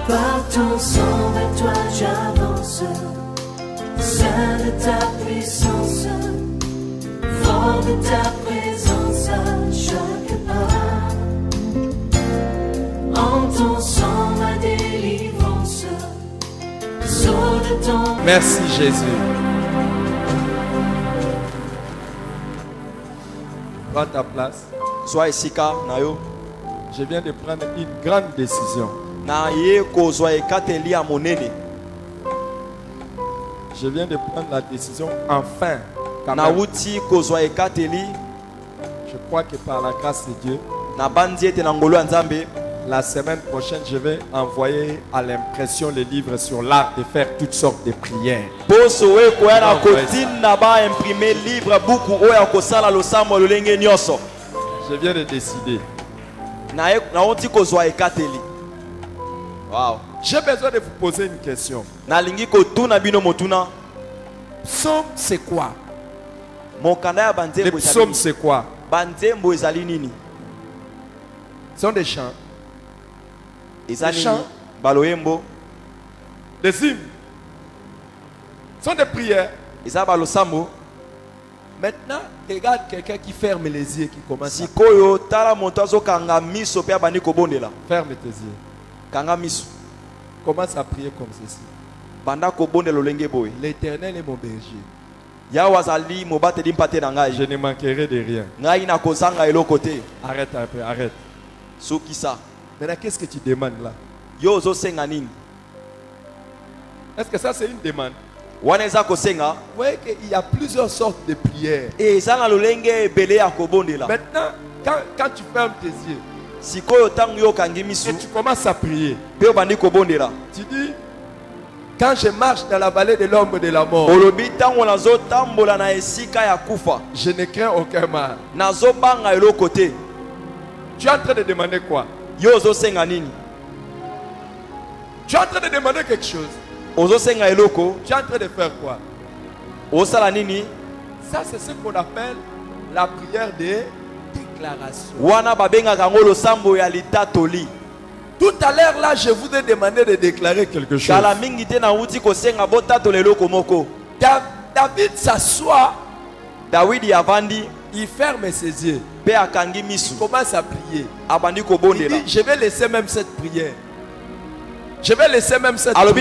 Par ton sang vers toi j'avance, saint de ta puissance, fort de ta présence à chaque pas. En ton sang ma délivrance, saut de ton... Merci Jésus. Prends ta place. Sois ici car nayo. Je viens de prendre une grande décision. Je viens de prendre la décision enfin. Je crois que par la grâce de Dieu, la semaine prochaine, je vais envoyer à l'impression les livres sur l'art de faire toutes sortes de prières. Je viens de décider. Wow. J'ai besoin de vous poser une question. Psaume, c'est quoi? Les psaumes, c'est quoi? Ce sont des chants. Des chants. Des hymnes. Ce sont des prières. Maintenant, regarde quelqu'un qui ferme les yeux, qui commence à... Ferme tes yeux. Commence à prier comme ceci. L'Éternel est mon berger. Je ne manquerai de rien. Arrête un peu, arrête. Maintenant, qu'est-ce que tu demandes là? Est-ce que ça c'est une demande? Vous voyez qu'il y a plusieurs sortes de prières. Maintenant, quand tu fermes tes yeux et tu commences à prier, tu dis, quand je marche dans la vallée de l'ombre de la mort, je ne crains aucun mal. Tu es en train de demander quoi? Tu es en train de demander quelque chose. Tu es en train de faire quoi? Ça c'est ce qu'on appelle la prière de déclaration. Tout à l'heure là, je vous ai demandé de déclarer quelque chose. David s'assoit. Il ferme ses yeux. Il commence à prier. Il dit, je vais laisser même cette prière. Je vais laisser même cette prière.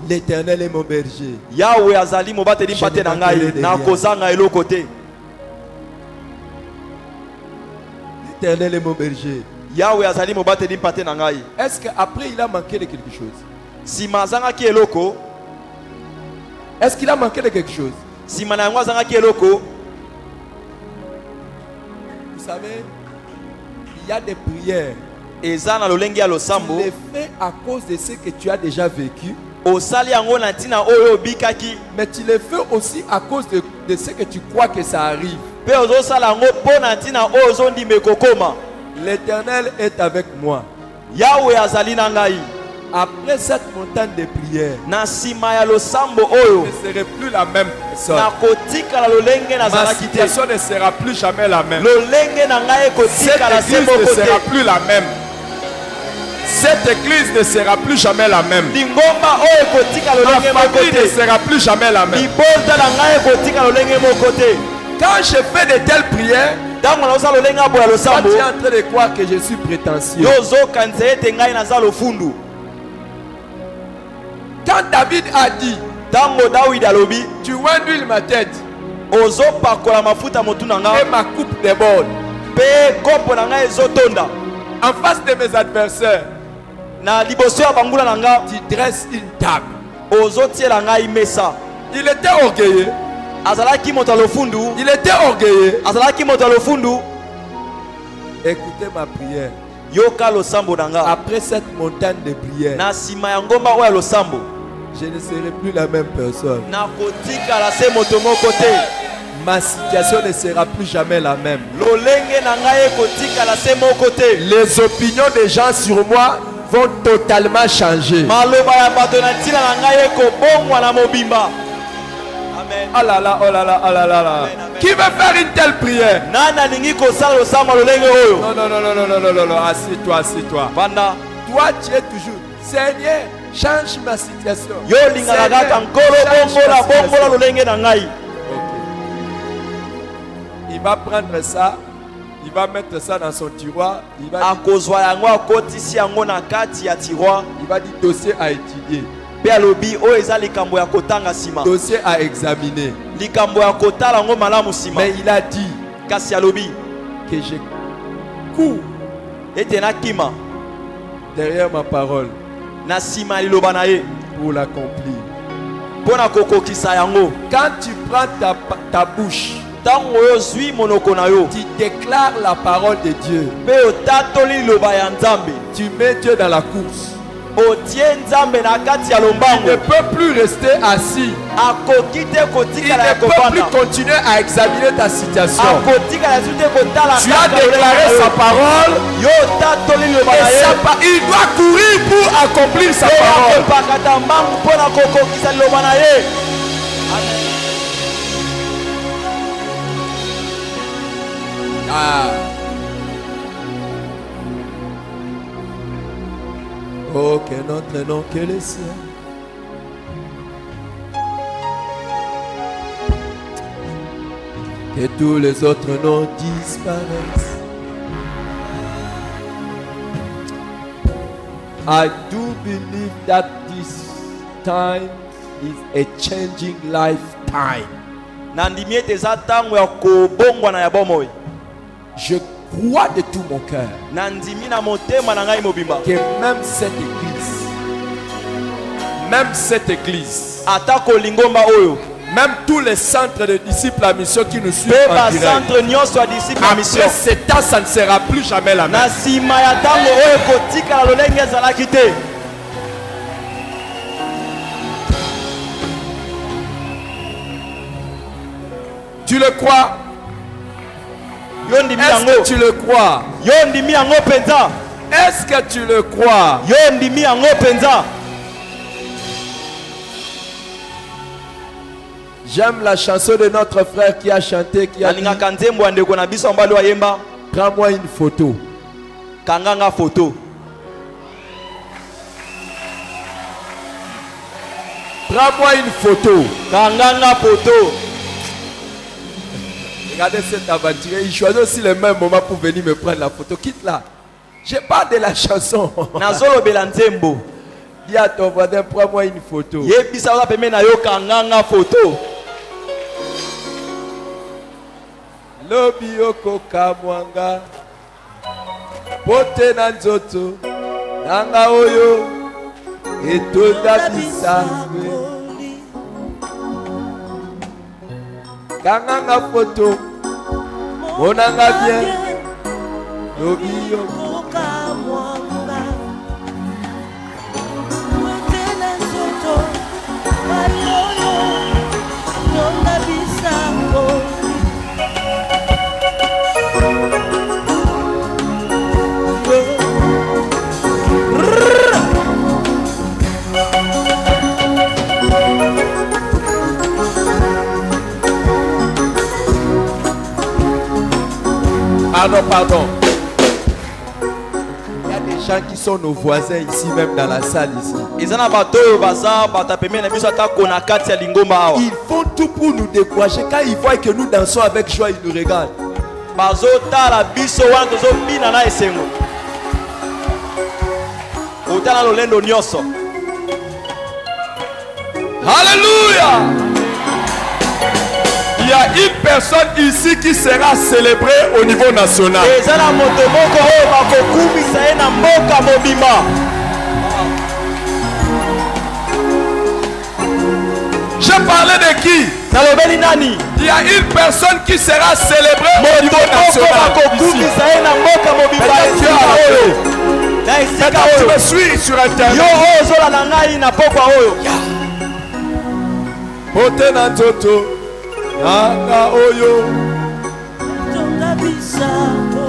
L'Éternel est mon berger. L'Éternel est mon berger. Est-ce qu'après il a manqué de quelque chose? Est-ce qu'il a manqué de quelque chose? Vous savez, il y a des prières. Tu les fais à cause de ce que tu as déjà vécu. Mais tu les fais aussi à cause de ce que tu crois que ça arrive. L'Éternel est avec moi. Après cette montagne de prière, je ne serai plus la même personne. Ma situation ne sera plus jamais la même. Cette église ne sera plus la même. Cette église ne sera plus jamais la même. Ma famille ne sera plus jamais la même. Quand je fais de telles prières, tu es en train de croire que je suis prétentieux. Quand David a dit, tu huiles ma tête et ma coupe déborde, en face de mes adversaires, tu dresses une table. Il était orgueilleux. Il était orgueilleux. Écoutez ma prière. Après cette montagne de prière, je ne serai plus la même personne. Ma situation ne sera plus jamais la même. Les opinions des gens sur moi vont totalement changer. Ah là là, oh là là, oh là là là. Qui veut faire une telle prière? Non, non, non, non, non, non, non, non, assieds-toi, assieds-toi. Toi, tu es toujours, Seigneur, change ma situation. Yo lingaka kaka nkolo bombola lolenge na ngai. Il va prendre ça, il va mettre ça dans son tiroir. Il va akozwa yango akotisi yango na kati ya tiroir. Il va dire dossier à étudier. Pe alobi o eza likambo ya kotanga sima. Dossier à examiner. Likambo ya kotala yango malamu sima. Mais il a dit kasi alobi que je cours ete na kima derrière ma parole na sima liloba na ye pour l'accomplir. Pona kokokisa yango. Quand tu prends ta bouche, tu déclares la parole de Dieu. Tu mets Dieu dans la course. Il ne peut plus rester assis. Il ne peut plus continuer à examiner ta situation. Tu as déclaré sa parole. Il doit courir pour accomplir sa parole. Oh, que notre nom, que le ciel. Que tous les autres noms disparaissent. I do believe that this time is a changing lifetime. Je crois de tout mon cœur que même cette église, même tous les centres de disciples à mission qui nous suivent en direct, après ce temps, ça ne sera plus jamais la même. Tu le crois? Est-ce que tu le crois? Est-ce que tu le crois? J'aime la chanson de notre frère qui a chanté, qui a dit, prends-moi une photo. Kanganga photo. Prends-moi une photo. Kanganga photo. Regardez cet aventurier, il choisit aussi le même moment pour venir me prendre la photo. Quitte là. Je parle de la chanson. Dis à ton voisin, prends-moi une photo. Lobi okoka mwanga pote na nzoto nanga oyo etonda bisangwe kanganga photo monanga bien lobi okoka mwanga pote na nzoto nanga oyo etonda bisangwe. Pardon. Il y a des gens qui sont nos voisins ici, même dans la salle ici. Ils font tout pour nous décourager. Quand ils voient que nous dansons avec joie, ils nous regardent. Alléluia. Il y a une personne ici qui sera célébrée au niveau national. Je parlais de qui? Il y a une personne qui sera célébrée au niveau national. Tu me suis sur Internet. Nanga oyo tonga bisako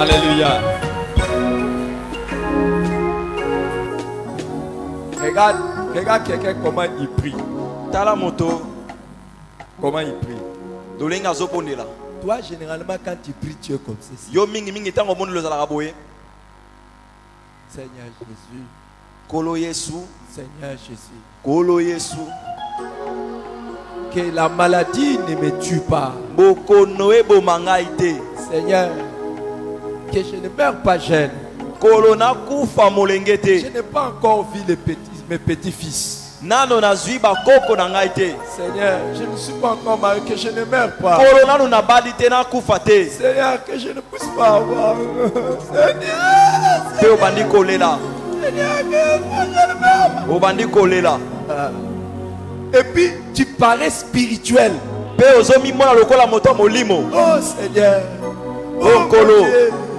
Alléluia. Regarde quelqu'un comment il prie. Tala moto. Comment il prie. Dolenga zopone là. Toi, généralement, quand tu pries, tu es comme ceci. Yo mingi mingi tango monde le zala boye. Seigneur Jésus. Kolo Yesu. Seigneur Jésus. Kolo Yesu. Que la maladie ne me tue pas. Boko noebo mangaite. Seigneur. Que je ne meurs pas jeune. Kolona kufa molengete. Je n'ai pas encore vu mes petits-fils. Nano na zuiba koko na ngaite. Seigneur, je ne suis pas encore marié, que je ne meurs pas. Kolona no na badite na kufa te. Seigneur, que je ne puisse pas avoir. Seigneur. Pe obandi kolela. Seigneur, que je ne meurs pas. Obandi kolela. Et puis tu parais spirituel. Pe ozomi mona lokola moto molimo. Oh Seigneur. Oh Kolo.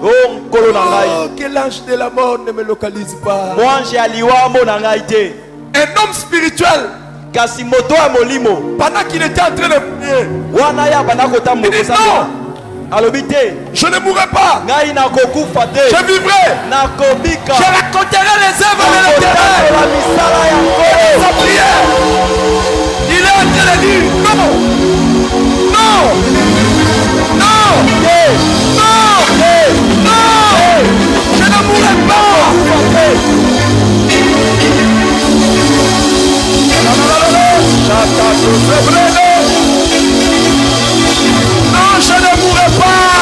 Oh Kolo na ngai. Oh, que l'ange de la mort ne me localise pas. Mwange aliwa mo na ngai te. Un homme spirituel. Kasi moto ya molimo. Pendant qu'il était en train de prier. Wana ya bana kota mokosa. Alobite. Je ne mourrai pas. Ngai na kokufa te. Je vivrai. Na kobika. Je raconterai les œuvres de l'Éternel. La misala ya Nkolo. Sa prière. Il est en train de dire non. Non. Non. Non. Non. Je ne mourrai pas. Non, je ne mourrai pas.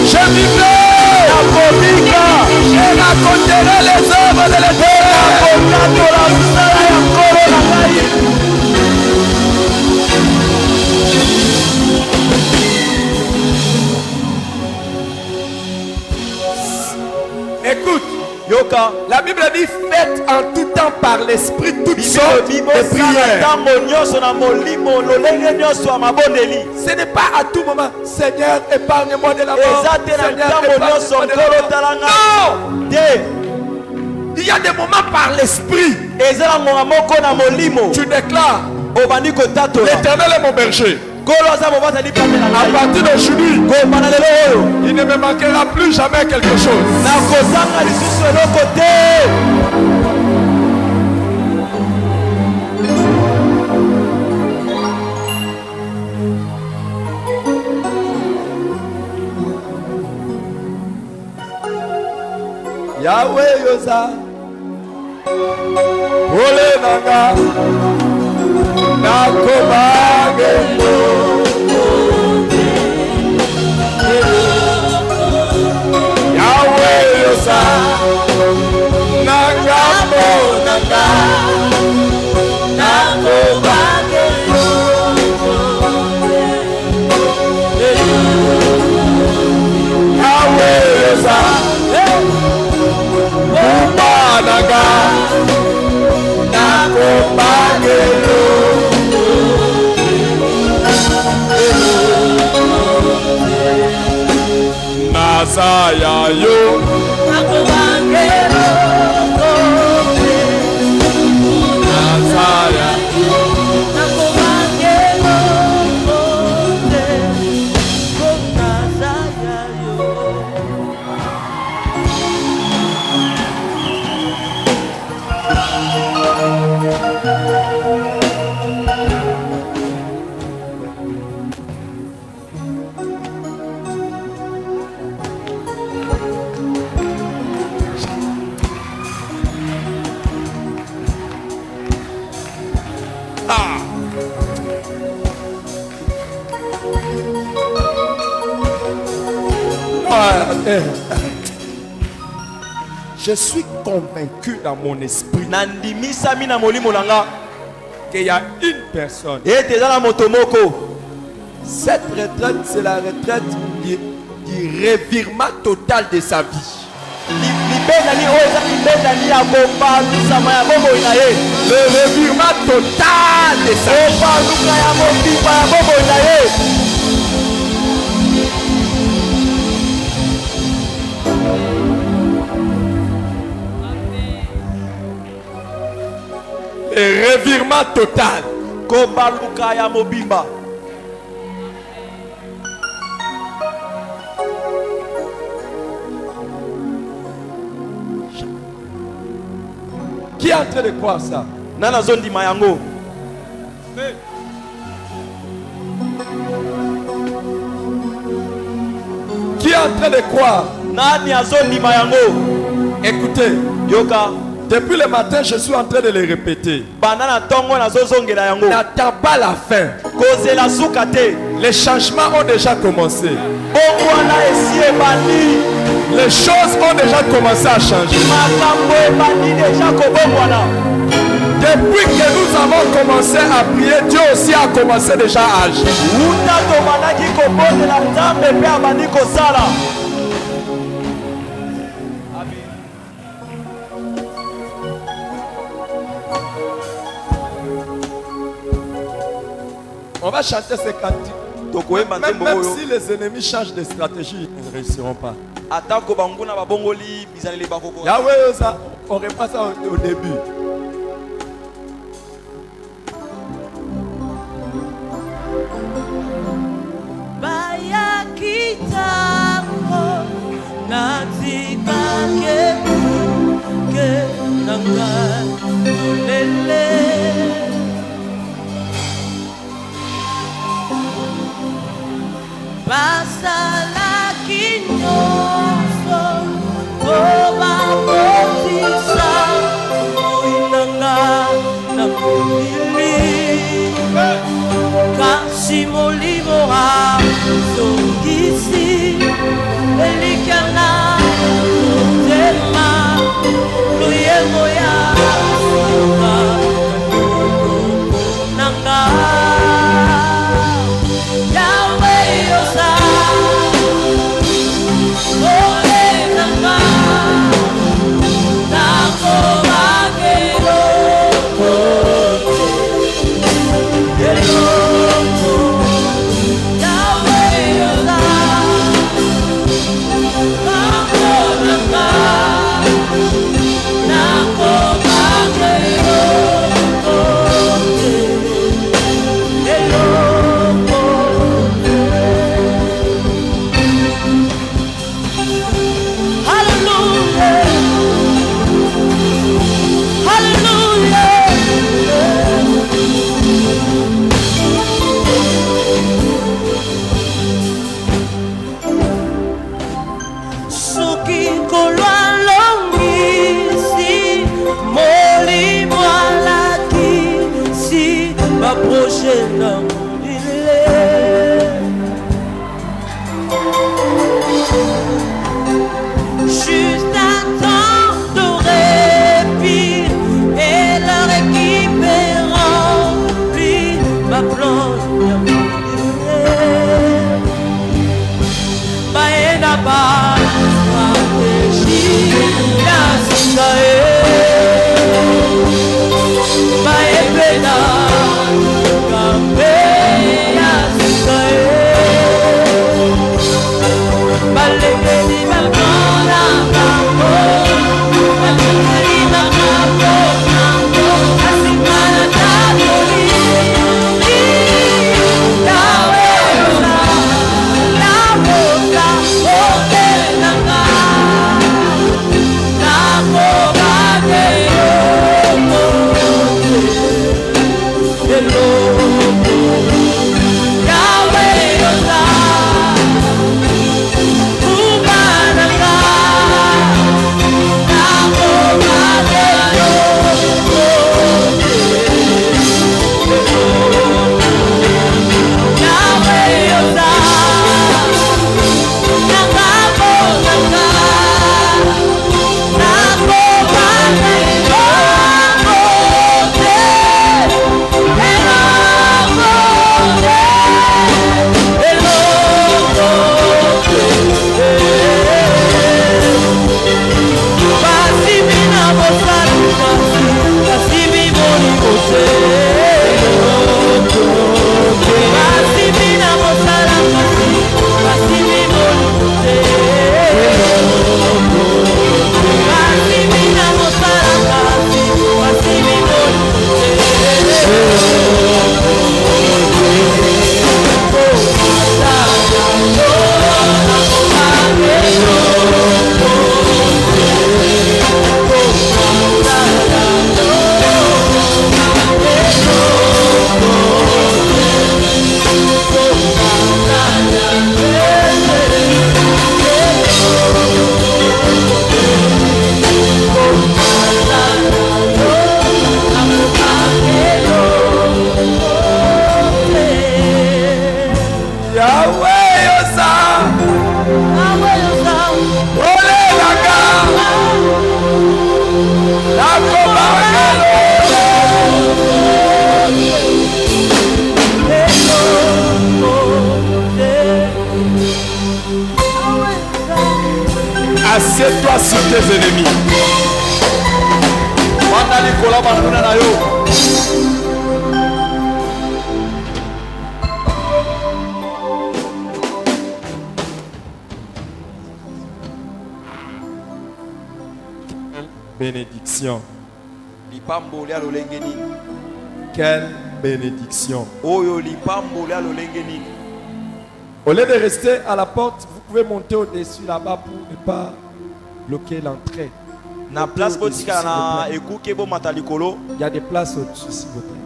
Je vivrai. Je raconterai les œuvres de l'Éternel. Écoute, Yoka, la Bible dit faites en tout temps par l'esprit toutes sortes de prières. Ce n'est pas à tout moment, Seigneur, épargne-moi de la mort. Seigneur, épargne-moi de la mort. Non! Il y a des moments par l'esprit. Tu déclares, l'Éternel est mon berger. À partir d'aujourd'hui, il ne me manquera plus jamais quelque chose. Yahweh Yosa, Ole Nanga, Nakobage. Yahweh Yosa, Nangamo Nanga, Nakobage. Yahweh Yosa, Nanga, Nakobage. Nazaya yo Nakobagero Nazaya Nakobagero Nazaya yo. Je suis convaincu dans mon esprit qu'il y a une personne. Cette retraite, c'est la retraite du revirement total de sa vie. Le revirement total de sa vie. Et revirement total. Kobaluka ya mobimba. est en train de croire ça? Nana zondi mayango. Qui est en train de croire? Nani azondi mayango. Écoutez, yoka. Depuis le matin, je suis en train de le répéter. N'attends pas la fin. Les changements ont déjà commencé. Les choses ont déjà commencé à changer. Depuis que nous avons commencé à prier, Dieu aussi a commencé déjà à agir. On va chanter ces cantiques. Même si les ennemis changent de stratégie, ils ne réussiront pas. Yahweh, on reprend ça au début. Basala kinyoso Oba motisa Oinanga na mili Kasi molibora Songisi Elikana Tema Luyemo ya Nanga Okay. Assieds-toi sur tes ennemis. Bénédiction. Quelle bénédiction. Au lieu de rester à la porte, vous pouvez monter au-dessus là-bas pour ne pas bloquer l'entrée. Il y a des places au-dessus, s'il vous plaît.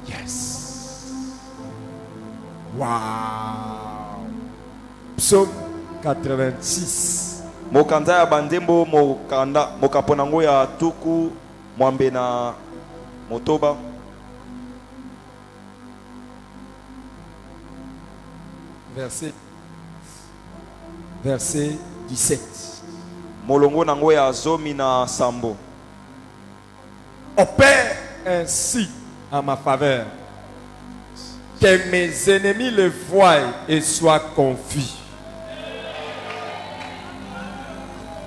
Yes. Wow. Psaume 86. Mokanda ya bandembo mokaponango ya tuku mwambe na motoba. Verset 17. Molongo nango ya zomi na sambo. Opère ainsi en ma faveur, que mes ennemis le voient et soient confus.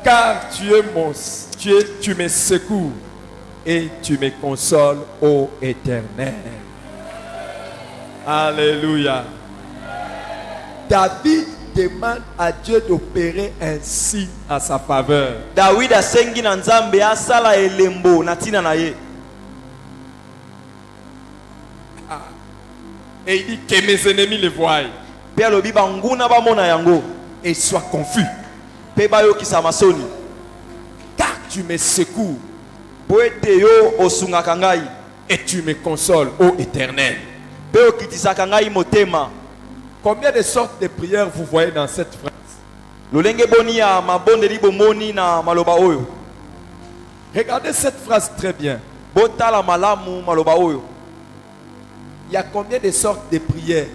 Car tu me secours et tu me consoles, ô Éternel. Alléluia. David demande à Dieu d'opérer ainsi à sa faveur. David asengi na nzambe asala elembo na tina na ye. Et il dit que mes ennemis le voient. Père lobi banguna ba mona yango et soient confus. Peba yo kisamasoni. Car tu me secours. Poete yo osungaka ngai et tu me consoles, ô Éternel. Pe okitisaka ngai motema. Combien de sortes de prières vous voyez dans cette phrase? Regardez cette phrase très bien. Il y a combien de sortes de prières?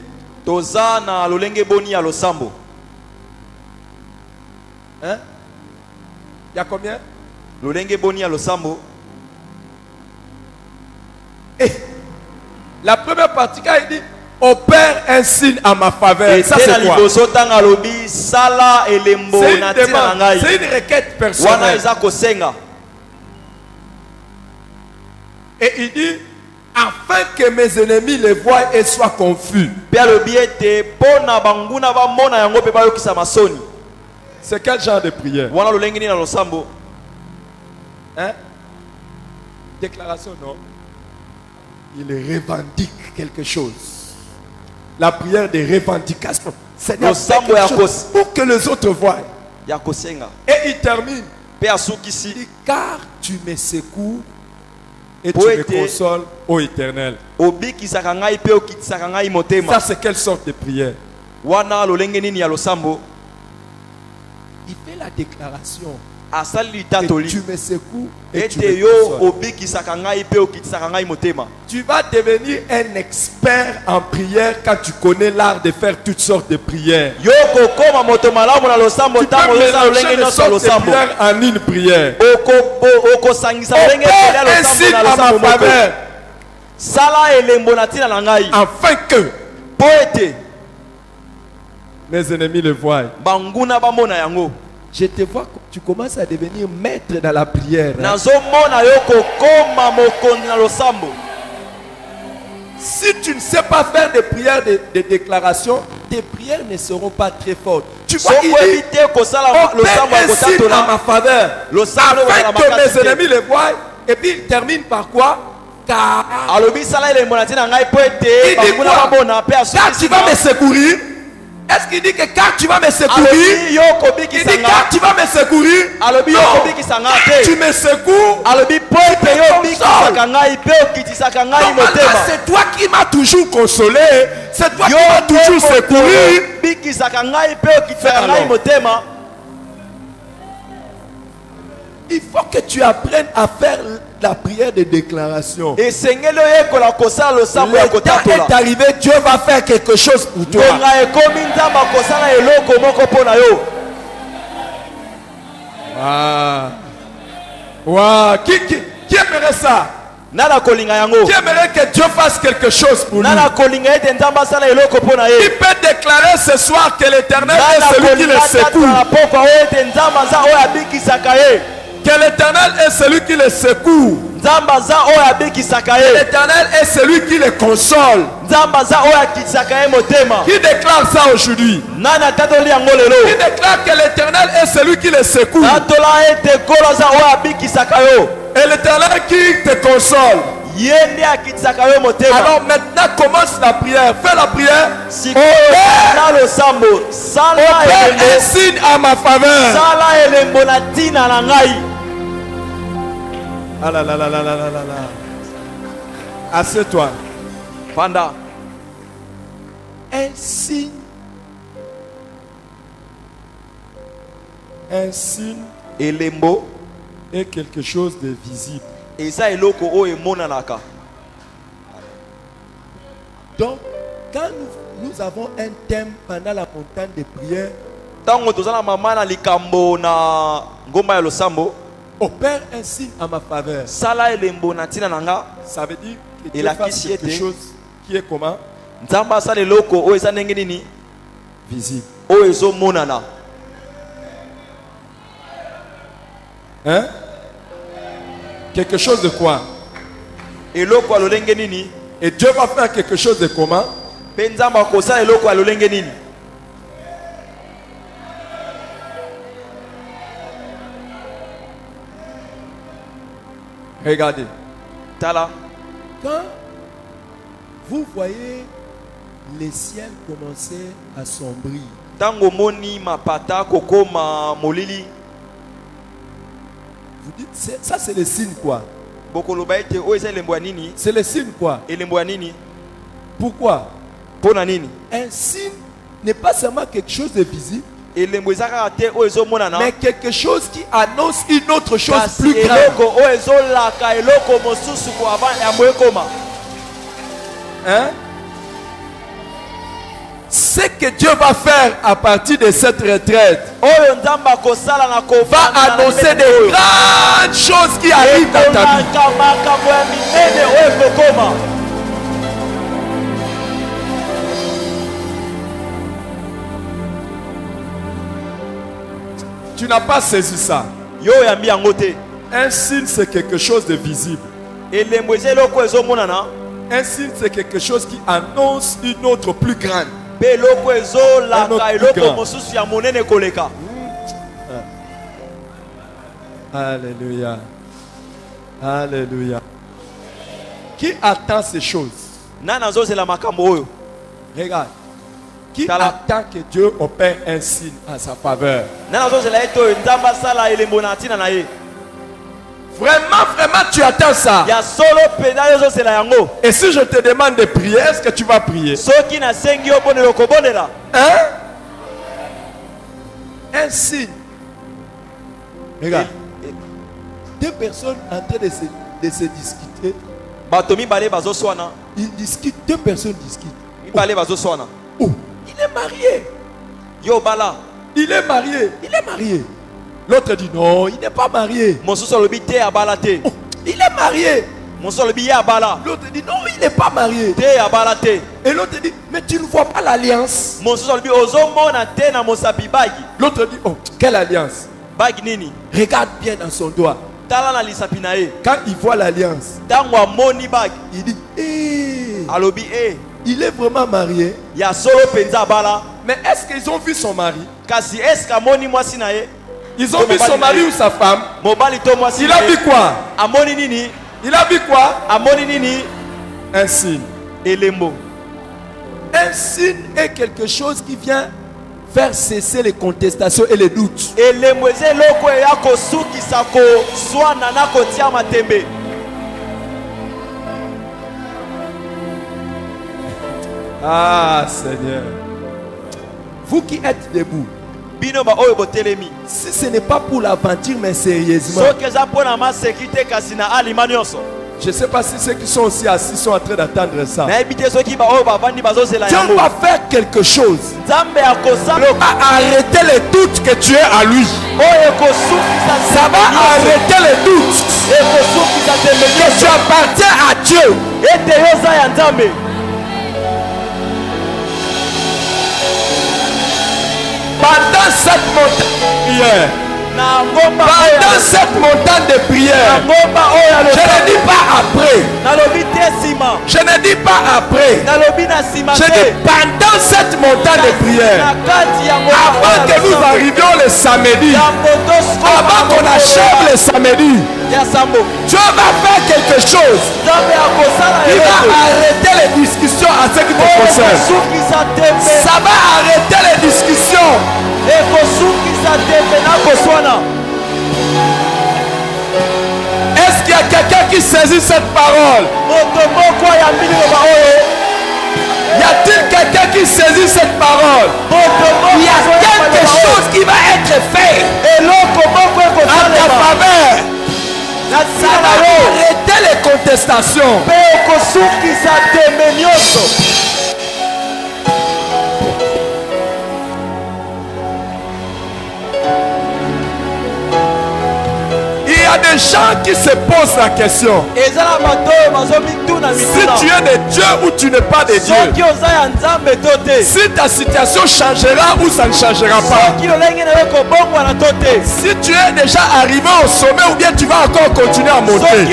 Hein? Il y a combien? Et la première partie, quand il dit opère un signe à ma faveur. Ça c'est quoi? C'est une requête personnelle. Et il dit afin que mes ennemis les voient et soient confus. C'est quel genre de prière? Hein? Déclaration, non? Il revendique quelque chose. La prière de revendication. Seigneur, pour que les autres voient. Et il termine. Il dit, car tu me secours et tu me consoles, ô Éternel. Ça c'est quelle sorte de prière? Il fait la déclaration. Et tu me secours et tu me consoles. Tu vas devenir un expert en prière quand tu connais l'art de faire toutes sortes de prières. Tu peux mélanger les sortes de prières en une prière. Un signe à ma faveur. Afin que mes ennemis le voient. Je te vois, tu commences à devenir maître dans la prière. Hein? Si tu ne sais pas faire des prières de déclaration, tes prières ne seront pas très fortes. Tu vois, il dit, opère un signe à ma faveur, afin que mes ennemis le voient. Et puis il termine par quoi? Car il dit quoi? Car tu vas me secourir. Est-ce qu'il dit que car tu vas me secourir? Il dit car tu vas me secourir? Non. Tu me secours. C'est toi qui m'as toujours consolé. C'est toi qui m'as toujours secouru. Il faut que tu apprennes à faire la prière de déclaration. Le temps est arrivé, Dieu va faire quelque chose pour toi. Wow. Qui aimerait ça? Qui aimerait que Dieu fasse quelque chose pour lui? Il peut déclarer ce soir que l'Éternel est celui qui le secoue. Que l'Éternel est celui qui le secoue. L'Éternel est celui qui le console. Qui déclare ça aujourd'hui? Qui déclare que l'Éternel est celui qui le secoue. Et l'Éternel qui te console. Alors maintenant commence la prière. Fais la prière. Opère un signe à ma faveur. Ah là là là là là là là. Assieds-toi. Panda. Un signe. Un signe. Elembo. Est quelque chose de visible. Et ça est loko o e monanaka. Donc, quand nous avons un thème pendant la montagne de prière, tango tozana mama na likambo na ngomba ya losambo, opère un signe à ma faveur. Sala elembo na tina nanga. Ça veut dire que Dieu fasse quelque chose qui est comment? Nzamba sala loko o eza ndenge nini? Visible. O ezo monana. Hein? Quelque chose de quoi? Et loko alolenge nini? Et Dieu va faire quelque chose de comment? Penzamba kosa e loko alolenge nini? Regardez. Tala. Quand vous voyez les ciels commencer à sombrer, tango moni mapata kokoma molili, vous dites ça c'est le signe quoi? C'est le signe quoi? Pourquoi? Un signe n'est pas seulement quelque chose de visible, mais quelque chose qui annonce une autre chose plus grande. Hein? Ce que Dieu va faire à partir de cette retraite va annoncer des grandes choses qui arrivent dans ta vie. Tu n'as pas saisi ça. Un signe, c'est quelque chose de visible. Un signe, c'est quelque chose qui annonce une autre plus grande. Alléluia. Alléluia. Qui attend ces choses? Regarde. Qui attend que Dieu opère un signe en sa faveur? Vraiment, tu attends ça. Et si je te demande de prier, est-ce que tu vas prier? Hein? Un signe. Regarde. Deux personnes en train de se discuter. Ils discutent, deux personnes discutent. Oh, il est marié. Il est marié. L'autre dit non, il n'est pas marié. Oh, il est marié. L'autre dit non, il n'est pas marié. Et l'autre dit mais tu ne vois pas l'alliance. L'autre dit oh, quelle alliance? Regarde bien dans son doigt. Quand il voit l'alliance, il dit il est vraiment marié. Mais est-ce qu'ils ont vu son mari? Ils ont vu son mari ou sa femme? Il a vu quoi? Il a vu quoi? Un signe. Un signe est quelque chose qui vient faire cesser les contestations et les doutes. Ah Seigneur. Vous qui êtes debout, Si ce n'est pas pour l'aventure, mais sérieusement. Je ne sais pas si ceux qui sont aussi assis sont en train d'attendre ça. Dieu va faire quelque chose. Arrêter les doutes que tu es à lui. Ça va arrêter les doutes que tu appartiens à Dieu. Pendant cette montagne, pendant cette montagne de prière, je ne dis pas après. Je ne dis pas après. Je dis pendant cette montagne de prière, avant que nous arrivions le samedi, avant qu'on achève le samedi, Dieu va faire quelque chose. Il va arrêter les discussions à ce qui te concerne. Ça va arrêter les discussions. Est-ce qu'il y a quelqu'un qui saisit cette parole? Y a-t-il quelqu'un qui saisit cette parole? Il y a quelque chose qui va être fait en ta faveur. Ça va arrêter les contestations. Il y a des gens qui se posent la question: si tu es de Dieu ou tu n'es pas de Dieu, si ta situation changera ou ça ne changera pas, si tu es déjà arrivé au sommet ou bien tu vas encore continuer à monter.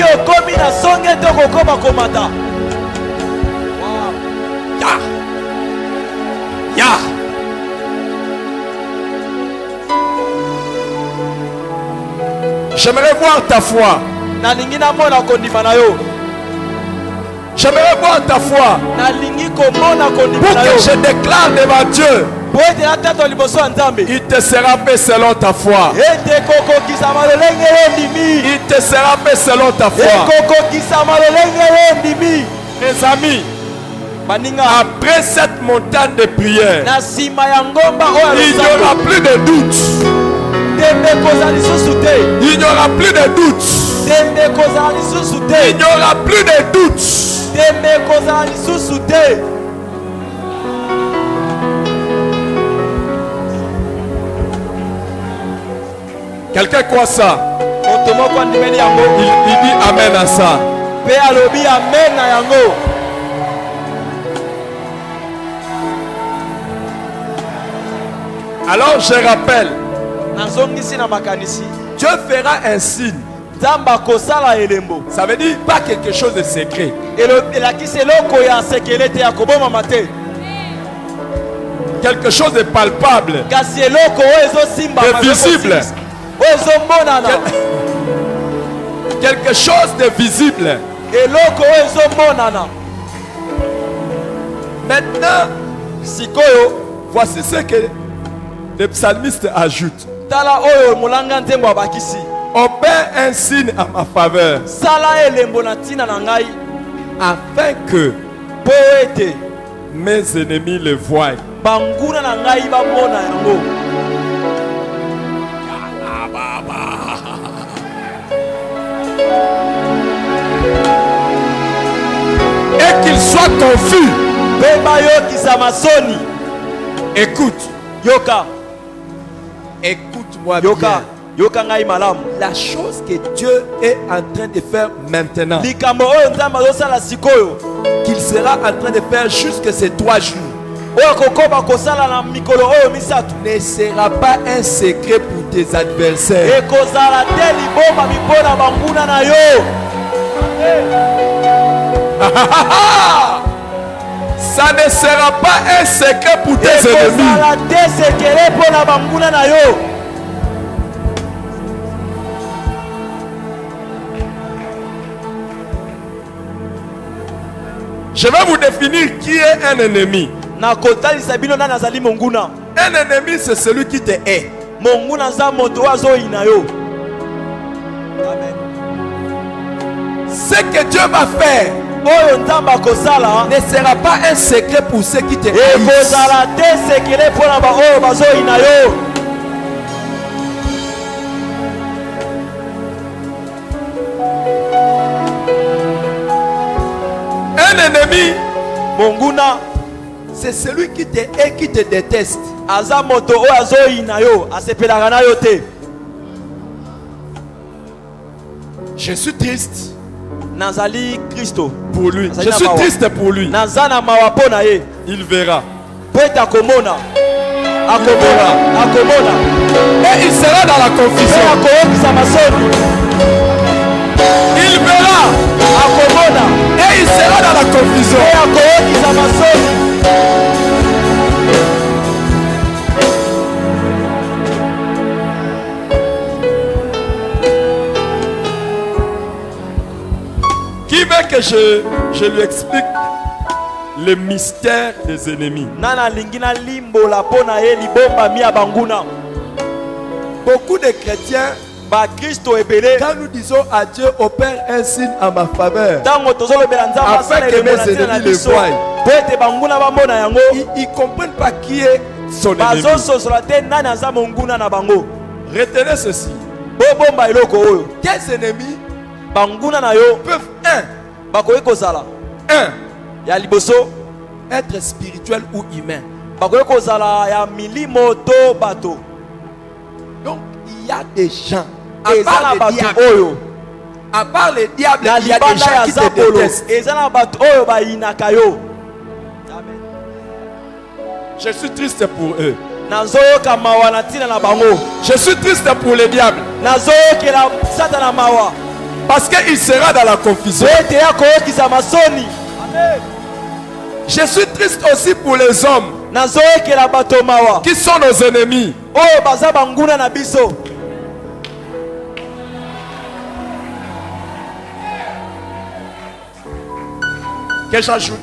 J'aimerais voir ta foi. J'aimerais voir ta foi pour que je déclare devant Dieu. Il te sera fait selon ta foi. Il te sera fait selon ta foi. Mes amis, après cette montagne de prière, il n'y aura plus de doute. Il n'y aura plus de doute. Il n'y aura plus de doute. Quelqu'un croit ça? Il dit amen à ça. Alors je rappelle, Dieu fera un signe. Ça veut dire pas quelque chose de secret. Quelque chose de palpable, de visible. Quelque chose de visible. Maintenant, voici ce que le psalmiste ajoute: opère un signe à ma faveur, afin que mes ennemis le voient. Et qu'ils soient confus. Écoute. Écoute-moi bien. La chose que Dieu est en train de faire maintenant, qu'il sera en train de faire jusque ces 3 jours, ne sera pas un secret pour tes adversaires. Ça ne sera pas un secret pour tes ennemis. Je vais vous définir qui est un ennemi. Un ennemi, c'est celui qui te hait. Ce que Dieu va faire ne sera pas un secret pour ceux qui te haïssent. ennemi, monguna, c'est celui qui te hait, qui te déteste. aza moto o azoyi na yo, asepelaka na yo te. Je suis triste Nazali Christo pour lui. Je suis triste pour lui. Nazana mawa pona ye. Il verra. Peta komona. Akomona. Et il sera dans la confusion. Il verra. Akomona. Et il sera dans la confusion. Qui veut que je lui explique le mystère des ennemis? Beaucoup de chrétiens, quand nous disons à Dieu, opère un signe en ma faveur, afin que mes ennemis le voient, ils ne comprennent pas qui est son ennemi. Retenez ceci. Quels ennemis peuvent être spirituel ou humain? Donc il y a des gens, à part les diables, il y a des gens qui te détestent. Je suis triste pour eux. Je suis triste pour les diables, parce qu'il sera dans la confusion. Je suis triste aussi pour les hommes qui sont nos ennemis. Que j'ajoute?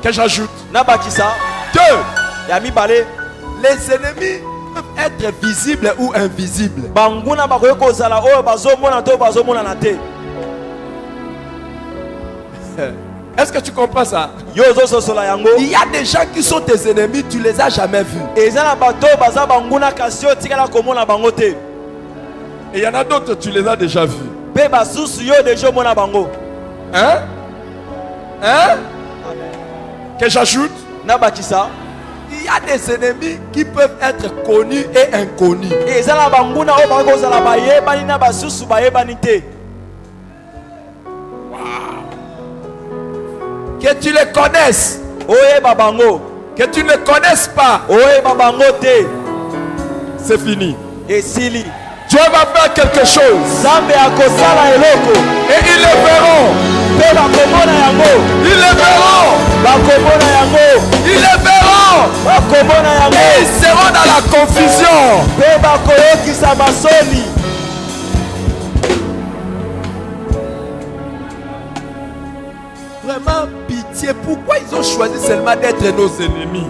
Que j'ajoute? Deux. Les ennemis peuvent être visibles ou invisibles. Est-ce que tu comprends ça? Il y a des gens qui sont tes ennemis, tu les as jamais vus. Et il y en a d'autres, tu les as déjà vus. Hein? Hein? Que j'ajoute? Il y a des ennemis qui peuvent être connus et inconnus. Que tu les connaisses, que tu ne connaisses pas, c'est fini. Dieu va faire quelque chose et ils le verront. Ils le verront. Ils le verront. Et ils seront dans la confusion. Vraiment pitié. Pourquoi ils ont choisi seulement d'être nos ennemis?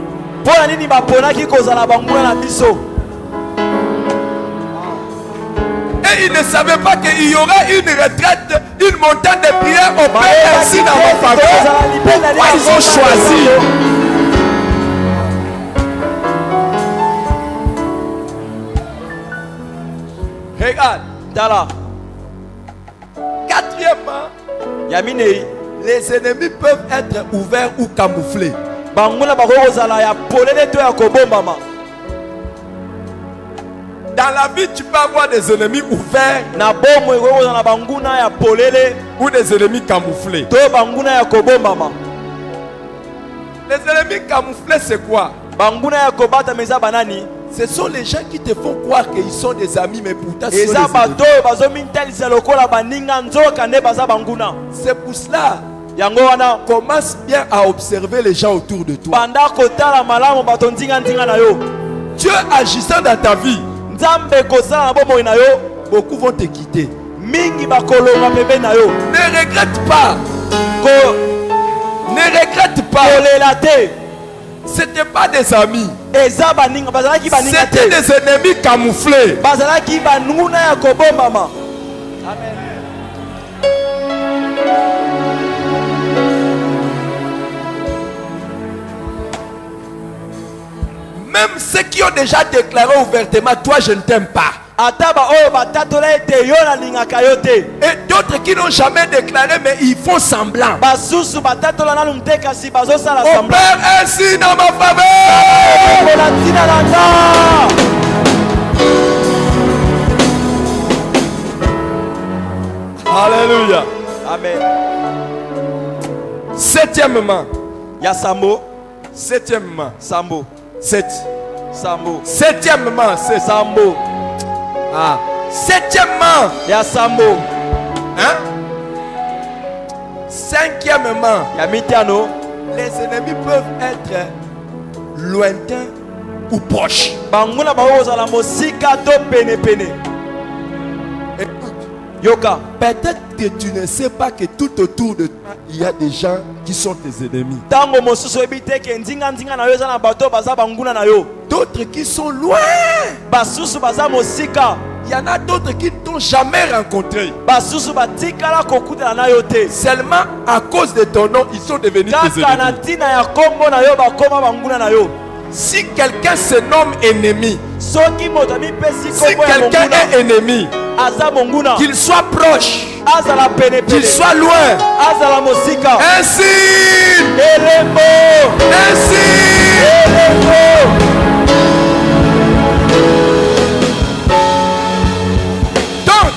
Et ils ne savaient pas qu'il y aurait une retraite, une montagne de prière au Père ainsi dans mon faveur. Pourquoi ils ont choisi? Regarde. Quatrièmement, les ennemis peuvent être ouverts ou camouflés. Dans la vie, tu peux avoir des ennemis ouverts ou des ennemis camouflés. Les ennemis camouflés, c'est quoi? Ce sont les gens qui te font croire qu'ils sont des amis, mais pourtant ce sont des ennemis. C'est pour cela, commence bien à observer les gens autour de toi. Dieu agissant dans ta vie, beaucoup vont te quitter. Ne regrette pas. Ne regrette pas. C'était pas des amis. C'était des ennemis camouflés. Amen. Même ceux qui ont déjà déclaré ouvertement, toi je ne t'aime pas. Et d'autres qui n'ont jamais déclaré, mais ils font semblant. Opère ainsi dans ma faveur. Alléluia. Amen. Septièmement. Yasambo. Septièmement. Sambo. Sept. Sambo. Septièmement. C'est Sambo. Ah. Septièmement. Yasambo. Hein? Cinquièmement. Yamitiano. Les ennemis peuvent être lointains ou proches. Banguna baoza la mosika to pene pene. Écoute. Yoka. Peut-être que tu ne sais pas que tout autour de toi, il y a des gens qui sont tes ennemis. D'autres qui sont loin. Il y en a d'autres qui ne t'ont jamais rencontré. Seulement à cause de ton nom, ils sont devenus tes ennemis. Si quelqu'un se nomme ennemi, si quelqu'un est ennemi, qu'il soit proche, qu'il soit loin, ainsi, donc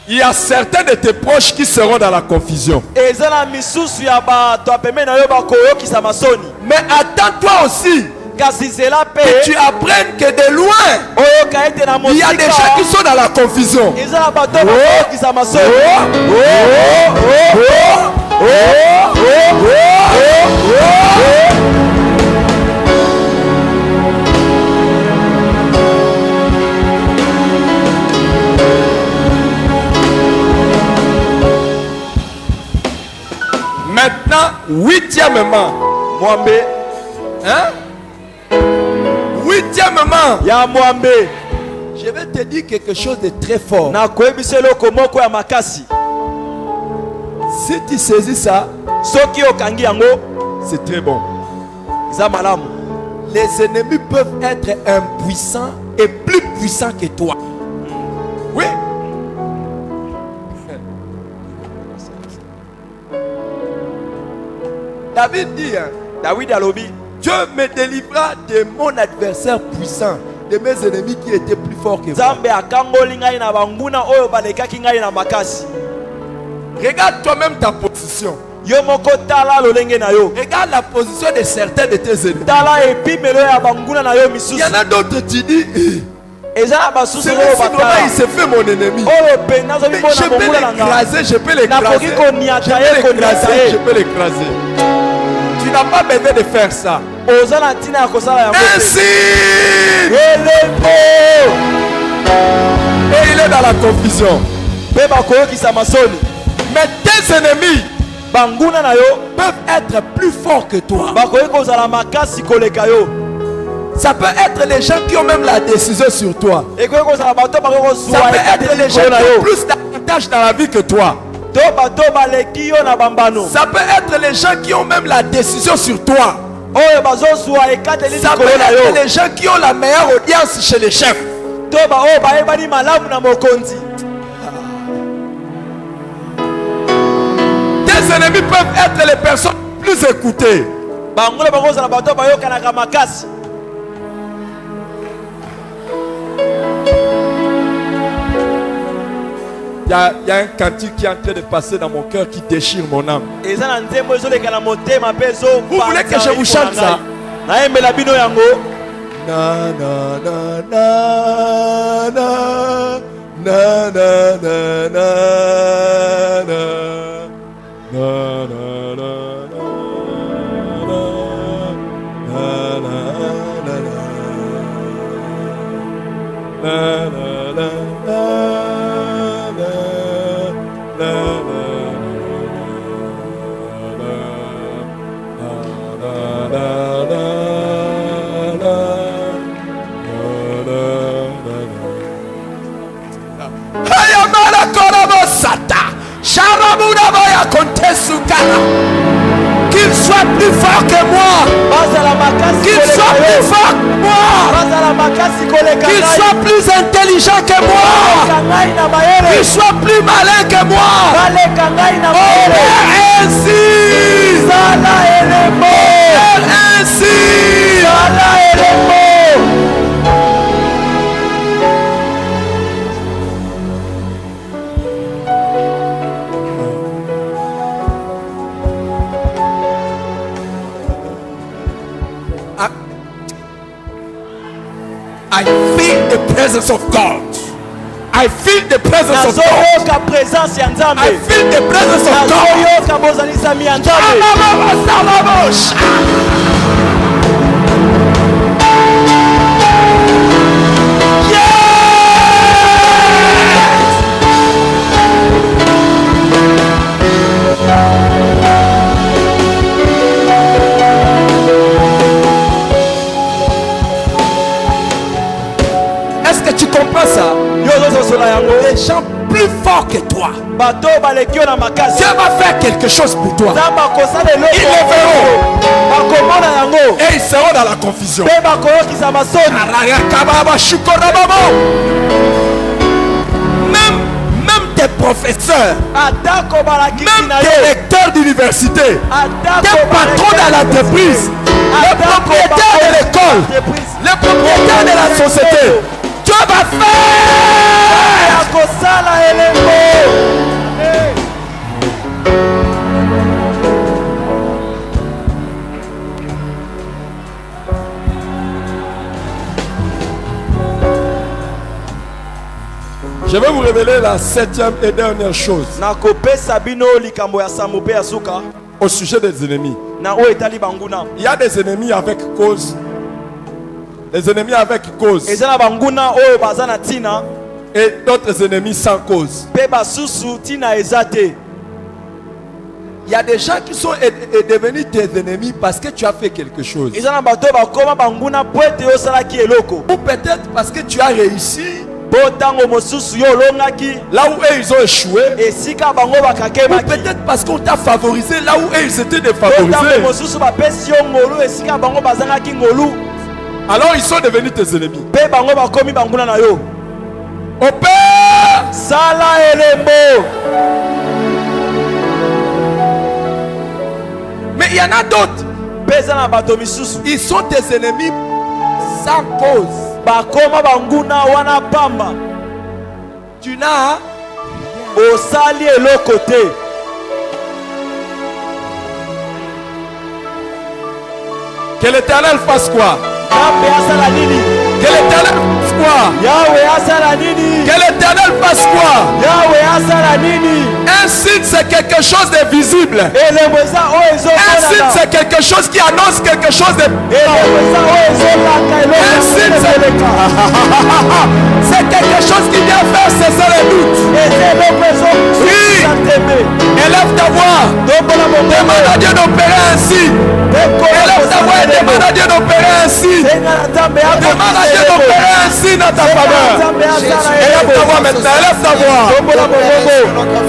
il y a certains de tes proches qui seront dans la confusion. Mais attends-toi aussi que tu apprennes que de loin il y a des gens qui sont dans la confusion. Maintenant, huitièmement, hein? Huitièmement, je vais te dire quelque chose de très fort. Si tu saisis ça, c'est très bon. Les ennemis peuvent être impuissants et plus puissants que toi. Oui. David dit, hein, Dieu me délivra de mon adversaire puissant, de mes ennemis qui étaient plus forts que moi. Regarde toi-même ta position. Regarde la position de certains de tes ennemis. Il y en a d'autres qui disent, il se fait mon ennemi. Mais je peux l'écraser, je peux l'écraser, je peux l'écraser. Tu n'as pas besoin de faire ça. Ainsi, et il est dans la confusion. Mais tes ennemis peuvent être plus forts que toi. Ça peut être les gens qui ont même la décision sur toi. Ça peut être les gens qui ont plus d'avantages dans la vie que toi. Ça peut être les gens qui ont même la décision sur toi. Ça peut être les gens qui ont la meilleure audience chez les chefs. Tes ennemis peuvent être les personnes plus écoutées. Il y a un cantique qui est en train de passer dans mon cœur qui déchire mon âme. Vous voulez que je vous chante ça? Na na na na na na na na na na Qu'il soit plus fort que moi. Qu'il soit plus fort que moi. qu'il soit plus intelligent que moi, qu'il soit plus malin que moi. Opère ainsi, opère ainsi. I feel the presence of God. I feel the presence of God. I feel the presence of Est-ce que tu comprends ça? Les gens plus forts que toi, Dieu va faire quelque chose pour toi. Ils le verront et ils seront dans la confusion. Même tes professeurs, même tes lecteurs d'université, tes patrons dans l'entreprise, les propriétaires de l'école, les propriétaires de la société, Dieu va faire. Je vais vous révéler la 7e et dernière chose au sujet des ennemis. Il y a des ennemis avec cause. Les ennemis avec cause. Et d'autres ennemis sans cause. Il y a des gens qui sont devenus tes ennemis parce que tu as fait quelque chose. Ou peut-être parce que tu as réussi là où eux ils ont échoué. Ou peut-être parce qu'on t'a favorisé là où eux ils étaient défavorisés. Alors ils sont devenus tes ennemis. Opère. Mais il y en a d'autres. Ils sont tes ennemis sans cause. Tu n'as osali l'autre. Que l'Éternel fasse quoi? Que l'Éternel fasse quoi? Que l'Éternel fasse quoi? Un signe c'est quelque chose de visible. Un signe c'est quelque chose qui annonce quelque chose de... Un signe c'est quelque chose qui vient faire cesser les doutes. Oui. Élève ta voix. Demande à Dieu d'opérer ainsi. Élève ta voix et demande à Dieu d'opérer ainsi. Demande à Dieu d'opérer ainsi dans ta faveur. Élève ta voix maintenant. Élève ta voix.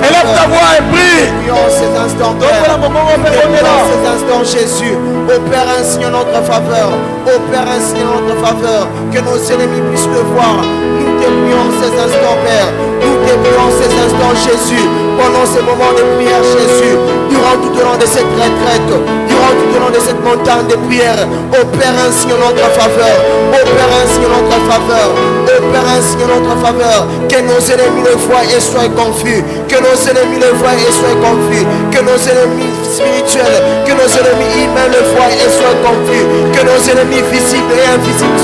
Élève ta voix et prie. Ces instants, ces instants, Jésus, opère ainsi en notre faveur. Opère ainsi en notre faveur. Que nos ennemis puissent le voir. Nous t'éprions ces instants, Père. Nous t'éprions ces instants, Jésus. Pendant ces moments de prière, Jésus. Durant tout au long de cette retraite. Durant tout au long de cette montagne de prière. Opère ainsi en notre faveur. Opère ainsi en notre faveur. Opère ainsi en notre faveur. Que nos ennemis le voient et soient confus. Que nos ennemis le voient et soient confus. Que nos ennemis spirituels, que nos ennemis humains le voient et soient confus. Que nos ennemis visibles et invisibles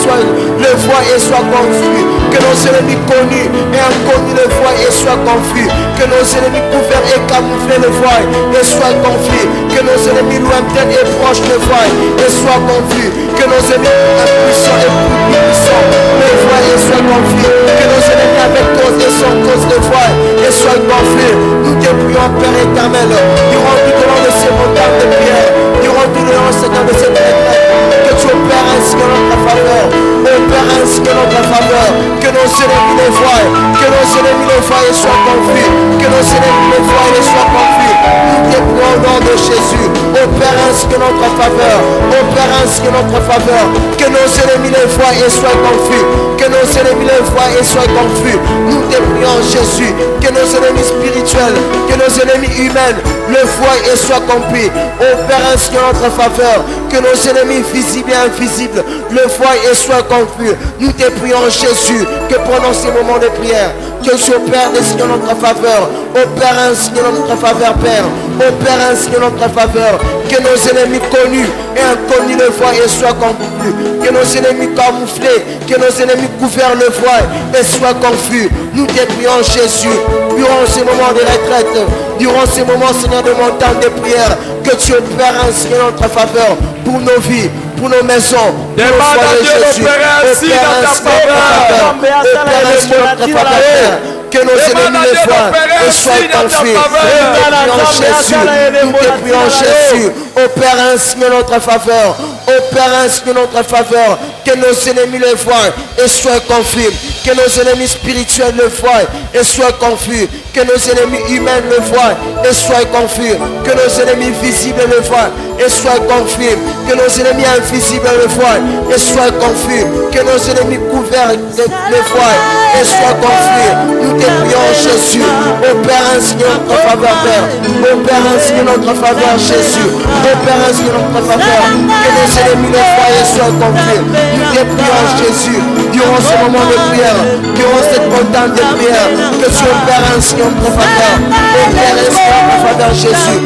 le voient et soient confus. Que nos ennemis connus et inconnus le voient et soient confus. Que nos ennemis couverts et camouflés le voient et soient confus. Que nos ennemis lointains et proches le voient et soient confus. Que nos ennemis impuissants et plus puissants le voient et soient confus. Que nos ennemis avec cause et sans cause le voient et soient confus. Nous te prions, Père éternel, durant tout le long de ces montagnes de prière, durant tout le long de cette retraite, que tu opères ainsi que notre faveur, opère ainsi que notre faveur, que nos ennemis le voient, que nos ennemis le voient et soient confus, que nos ennemis le voient et soient confus. Nous te prions au nom de Jésus. Opère ainsi que notre faveur. Opère ainsi que notre faveur. Que nos ennemis les voient et soient confus. Que nos ennemis les voient et soient confus. Nous te prions Jésus. Que nos ennemis spirituels, que nos ennemis humains le voient et soient confus. Opère ainsi que notre faveur. Que nos ennemis visibles et invisibles le voient et soient confus. Nous te prions Jésus. Que pendant ces moments de prière, que tu opères ainsi que notre faveur. Opère ainsi que notre faveur, Père. Opère ainsi que notre faveur. Que nos ennemis connus et inconnus le voient et soient confus. Que nos ennemis camouflés, que nos ennemis couverts le voient et soient confus. Nous te prions Jésus. Durant ces moments de retraite, durant ces moments, Seigneur, de montagne de prière, que tu opères ainsi que notre faveur pour nos vies, pour nos maisons. Demande à Dieu d'opérer ainsi dans ta faveur. Opère ainsi que notre faveur. Que nos ennemis les voient et soient confus. Nous te prions Jésus. Opère ainsi que notre faveur. Opère ainsi que notre faveur. Que nos ennemis les voient et soient confus. Que nos ennemis spirituels le voient et soient confus. Que nos ennemis humains le voient et soient confus. Que nos ennemis visibles le voient et soient confus. Que nos ennemis invisibles le voient et soient confus. Que nos ennemis couverts le voient et soient confus. Nous te prions Jésus. Opère ainsi que notre faveur, Père. Opère ainsi que notre faveur, Jésus. Opère ainsi que notre faveur. Que nos ennemis le voient et soient confus. Nous te prions Jésus. Durant ce moment de prière, durant cette montagne de prière, que tu opères ainsi que notre faveur. Opère ainsi que notre faveur, Jésus.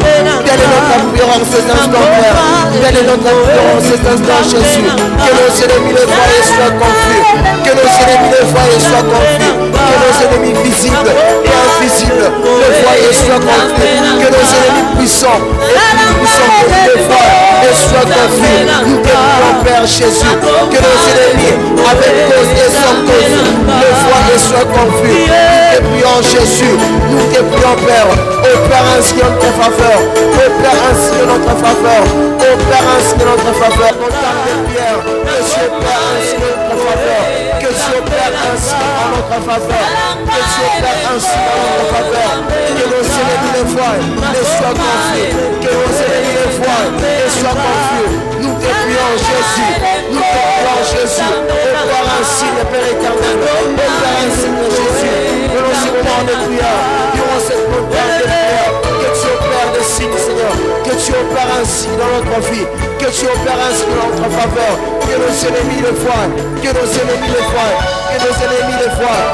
Quelle est notre prière en ces instants, Père? Quelle est notre prière en ces instants, Jésus? Que nos ennemis le voient et soient confus. Que nos ennemis le voient et soient confus. Que nos ennemis visibles et invisibles le voient et soient confus. Que nos ennemis puissants et puissants le voient et soient confus. Nous te prions, Père Jésus. Que nos ennemis, avec cause et sans cause, le voient et soient confus. Nous te prions, Jésus. Nous te prions, Père. Opère ainsi que notre faveur. Opère ainsi que notre faveur. Opère ainsi que notre faveur. Montagne de prière. Que tu opères ainsi que notre faveur. Que tu opères ainsi en notre faveur. Que tu opères ainsi en notre faveur. Que nos ennemis les voient et soient confus. Que nos ennemis les voient et soient confus. Nous te prions, Jésus. Nous te prions, Jésus. Opère ainsi le Père éternel. Opère ainsi le Jésus. Durant ce moment de prière, durant cette montagne de prière, que tu opères des signes, Seigneur. Que tu opères ainsi dans notre vie. Que tu opères ainsi dans notre faveur. Que nos ennemis le voient. Que nos ennemis le voient. Que nos ennemis le voient.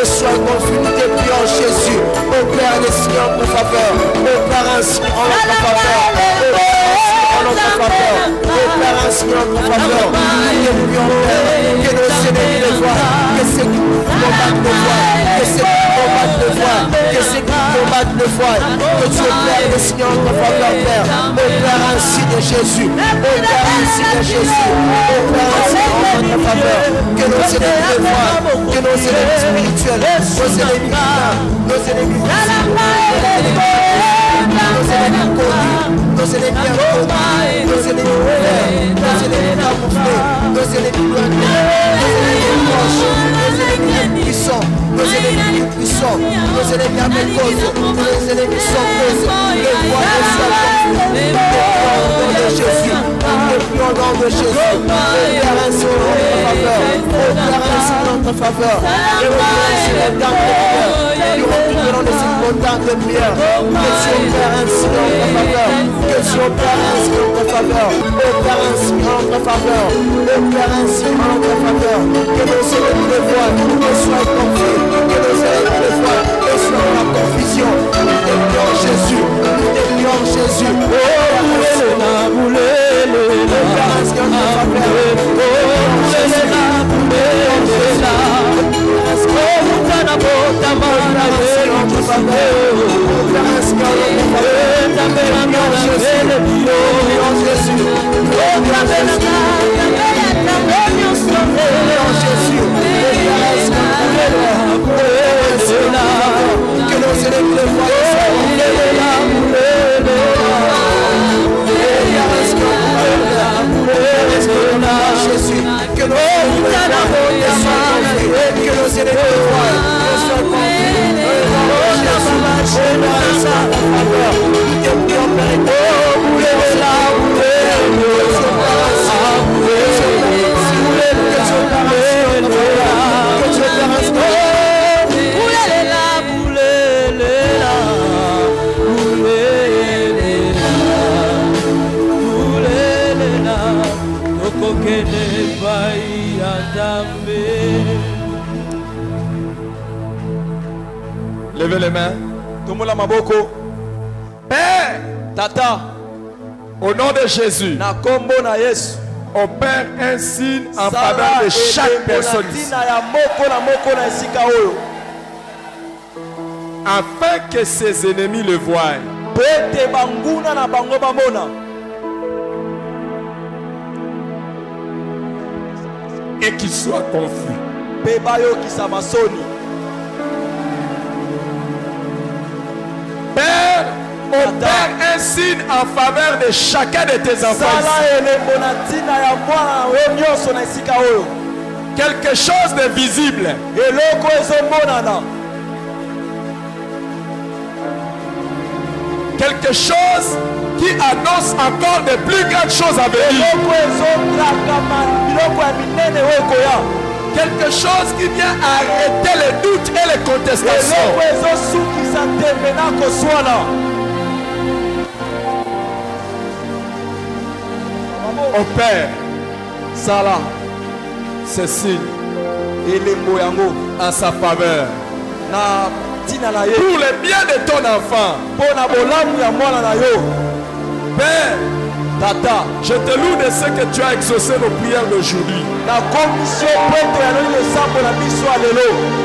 Et sois confus, nous te prions, Jésus. Opère des signes en notre faveur. Opère ainsi en notre faveur. Opère ainsi en notre faveur. Opère ainsi en notre faveur. Nous te prions, Père. Que nos ennemis le voient. Que ceux qui combattent le voient. Que ceux qui combattent le voient. Que ceux qui combattent le voient. Que tu opères des signes en notre faveur, Père. Opère ainsi de Jésus. Opère ainsi de Jésus. Opère ainsi en notre faveur. Que nos ennemis le voient. Que nos ennemis spirituels, nos ennemis humains, nos ennemis visibles, nos ennemis connus, nos ennemis inconnus, nos ennemis ouverts, nos ennemis camouflés, nos ennemis lointains, nos ennemis proches, nos ennemis puissants, nos ennemis puissants, nos ennemis avec cause, nos ennemis sans cause, le roi de sois confus, au nom de Jésus, au nom de Jésus, opère ainsi en notre faveur, opère ainsi en notre faveur, et opère ainsi la dame de prière, durant tout le long de cette montagne de prière, que tu opères ainsi en notre faveur, que tu opères ainsi en notre faveur, opère ainsi en notre faveur, opère ainsi en notre faveur, que nos ennemis le voient, et soient confus, que nos ennemis le voient, et soient dans la confusion. Nous te prions Jésus, nous te prions Jésus, opère ainsi en notre que nos ennemis le voient. Jésus, que nos ennemis le voient, que nos ennemis le voient, Levez les mains. Père, Tata, au nom de Jésus, na kombo na Yesu, opère un signe en faveur de chaque personne ici, afin que ses ennemis le voient et qu'ils soient confus. Père, opère un signe en faveur de chacun de tes enfants ici. Quelque chose de visible. Quelque chose qui annonce encore de plus grandes choses à venir. Quelque chose qui vient arrêter les doutes et les contestations. Au Père, Salah, ce signe en sa faveur. Pour le bien de ton enfant. Père, Tata, je te loue de ce que tu as exaucé nos prières d'aujourd'hui.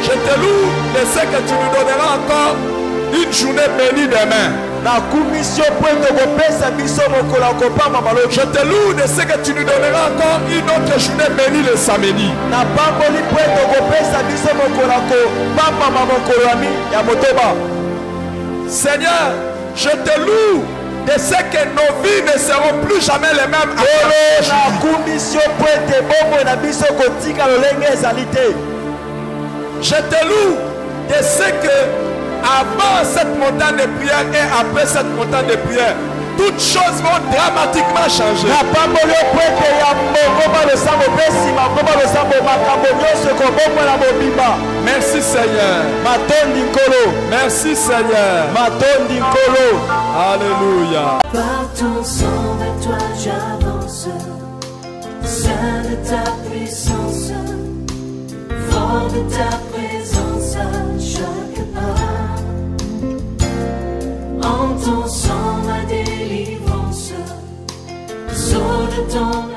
Je te loue de ce que tu nous donneras encore une journée bénie demain. Je te loue de ce que tu nous donneras encore une autre journée bénie le samedi. Seigneur, je te loue de ce que nos vies ne seront plus jamais les mêmes. Je te loue de ce que avant cette montagne de prière et après cette montagne de prière, toutes choses vont dramatiquement changer. Merci Seigneur. Merci Seigneur. Alléluia. Par ton sang vers toi j'avance, saint de ta puissance, fort de ta présence à chaque pas. En ton sang ma délivrance, sceau de ton